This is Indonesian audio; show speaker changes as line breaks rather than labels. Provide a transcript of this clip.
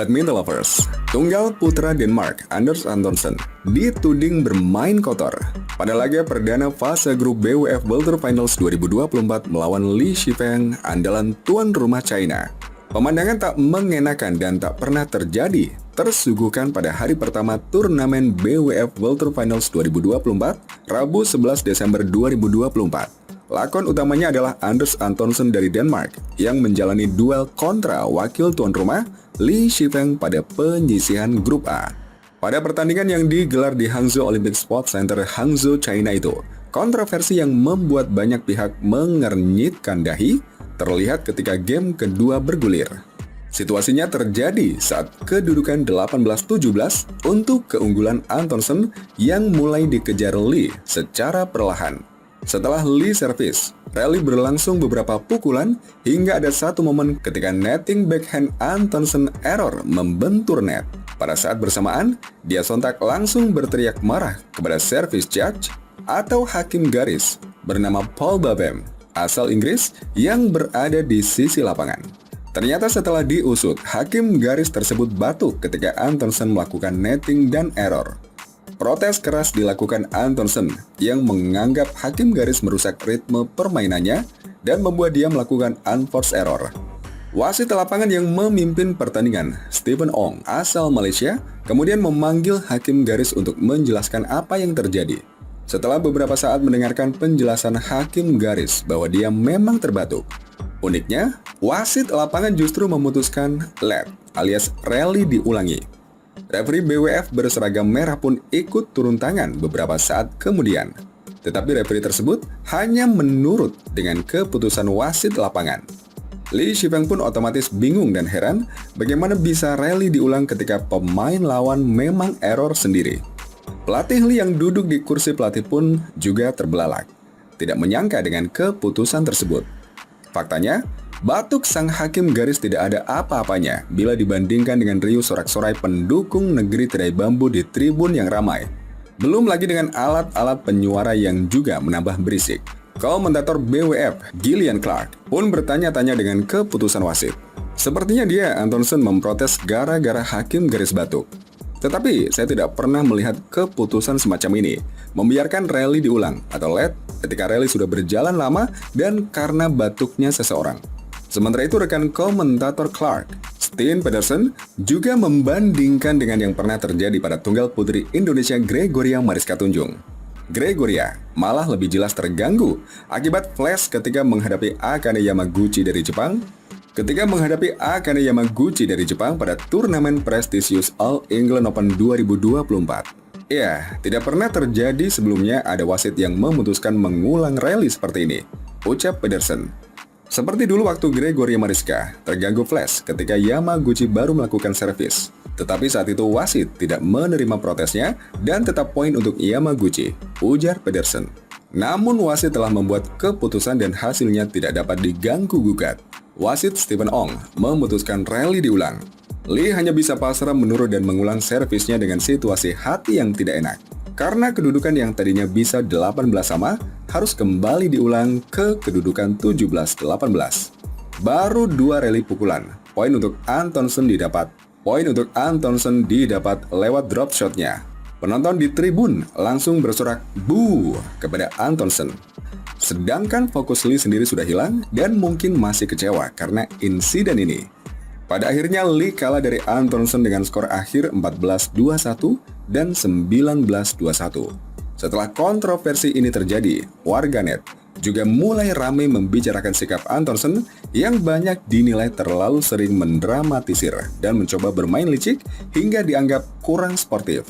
Badminton lovers, tunggal putra Denmark Anders Antonsen dituding bermain kotor pada laga perdana fase grup BWF World Tour Finals 2024 melawan Li Shifeng, andalan tuan rumah China. Pemandangan tak mengenakan dan tak pernah terjadi tersuguhkan pada hari pertama turnamen BWF World Tour Finals 2024, Rabu 11 Desember 2024. Lakon utamanya adalah Anders Antonsen dari Denmark yang menjalani duel kontra wakil tuan rumah Li Shifeng pada penyisihan grup A. Pada pertandingan yang digelar di Hangzhou Olympic Sports Center Hangzhou, China itu, kontroversi yang membuat banyak pihak mengernyitkan dahi terlihat ketika game kedua bergulir. Situasinya terjadi saat kedudukan 18-17 untuk keunggulan Antonsen yang mulai dikejar Li secara perlahan. Setelah Li servis, rally berlangsung beberapa pukulan hingga ada satu momen ketika netting backhand Antonsen error membentur net. Pada saat bersamaan, dia sontak langsung berteriak marah kepada service judge atau hakim garis bernama Paul Babem, asal Inggris yang berada di sisi lapangan. Ternyata setelah diusut, hakim garis tersebut batuk ketika Antonsen melakukan netting dan error. Protes keras dilakukan Antonsen yang menganggap hakim garis merusak ritme permainannya dan membuat dia melakukan unforced error. Wasit lapangan yang memimpin pertandingan, Stephen Ong, asal Malaysia, kemudian memanggil hakim garis untuk menjelaskan apa yang terjadi. Setelah beberapa saat mendengarkan penjelasan hakim garis bahwa dia memang terbatuk, uniknya, wasit lapangan justru memutuskan let alias rally diulangi. Referee BWF berseragam merah pun ikut turun tangan beberapa saat kemudian. Tetapi referee tersebut hanya menurut dengan keputusan wasit lapangan. Li Shifeng pun otomatis bingung dan heran bagaimana bisa rally diulang ketika pemain lawan memang error sendiri. Pelatih Li yang duduk di kursi pelatih pun juga terbelalak, tidak menyangka dengan keputusan tersebut. Faktanya, batuk sang hakim garis tidak ada apa-apanya bila dibandingkan dengan riuh sorak-sorai pendukung negeri tirai bambu di tribun yang ramai. Belum lagi dengan alat-alat penyuara yang juga menambah berisik. Komentator BWF, Gillian Clark, pun bertanya-tanya dengan keputusan wasit. Sepertinya dia, Antonsen, memprotes gara-gara hakim garis batuk. Tetapi saya tidak pernah melihat keputusan semacam ini, membiarkan rally diulang atau let ketika rally sudah berjalan lama dan karena batuknya seseorang. Sementara itu rekan komentator Clark, Steen Pedersen, juga membandingkan dengan yang pernah terjadi pada tunggal putri Indonesia Gregoria Mariska Tunjung. Gregoria malah lebih jelas terganggu akibat flash ketika menghadapi Akane Yamaguchi dari Jepang. Ketika menghadapi Akane Yamaguchi dari Jepang pada turnamen prestisius All England Open 2024. Ya, tidak pernah terjadi sebelumnya ada wasit yang memutuskan mengulang rally seperti ini, ucap Pedersen. Seperti dulu waktu Gregoria Mariska terganggu flash ketika Yamaguchi baru melakukan servis. Tetapi saat itu wasit tidak menerima protesnya dan tetap poin untuk Yamaguchi, ujar Pedersen. Namun wasit telah membuat keputusan dan hasilnya tidak dapat diganggu-gugat. Wasit Stephen Ong memutuskan rally diulang. Li hanya bisa pasrah menurut dan mengulang servisnya dengan situasi hati yang tidak enak. Karena kedudukan yang tadinya bisa 18 sama, harus kembali diulang ke kedudukan 17-18. Baru 2 rally pukulan, poin untuk Antonsen didapat lewat drop shotnya. Penonton di tribun langsung bersorak "Boo" kepada Antonsen. Sedangkan fokus Li sendiri sudah hilang dan mungkin masih kecewa karena insiden ini. Pada akhirnya Li kalah dari Antonsen dengan skor akhir 14-21 dan 19-21. Setelah kontroversi ini terjadi, warganet juga mulai ramai membicarakan sikap Antonsen yang banyak dinilai terlalu sering mendramatisir dan mencoba bermain licik hingga dianggap kurang sportif.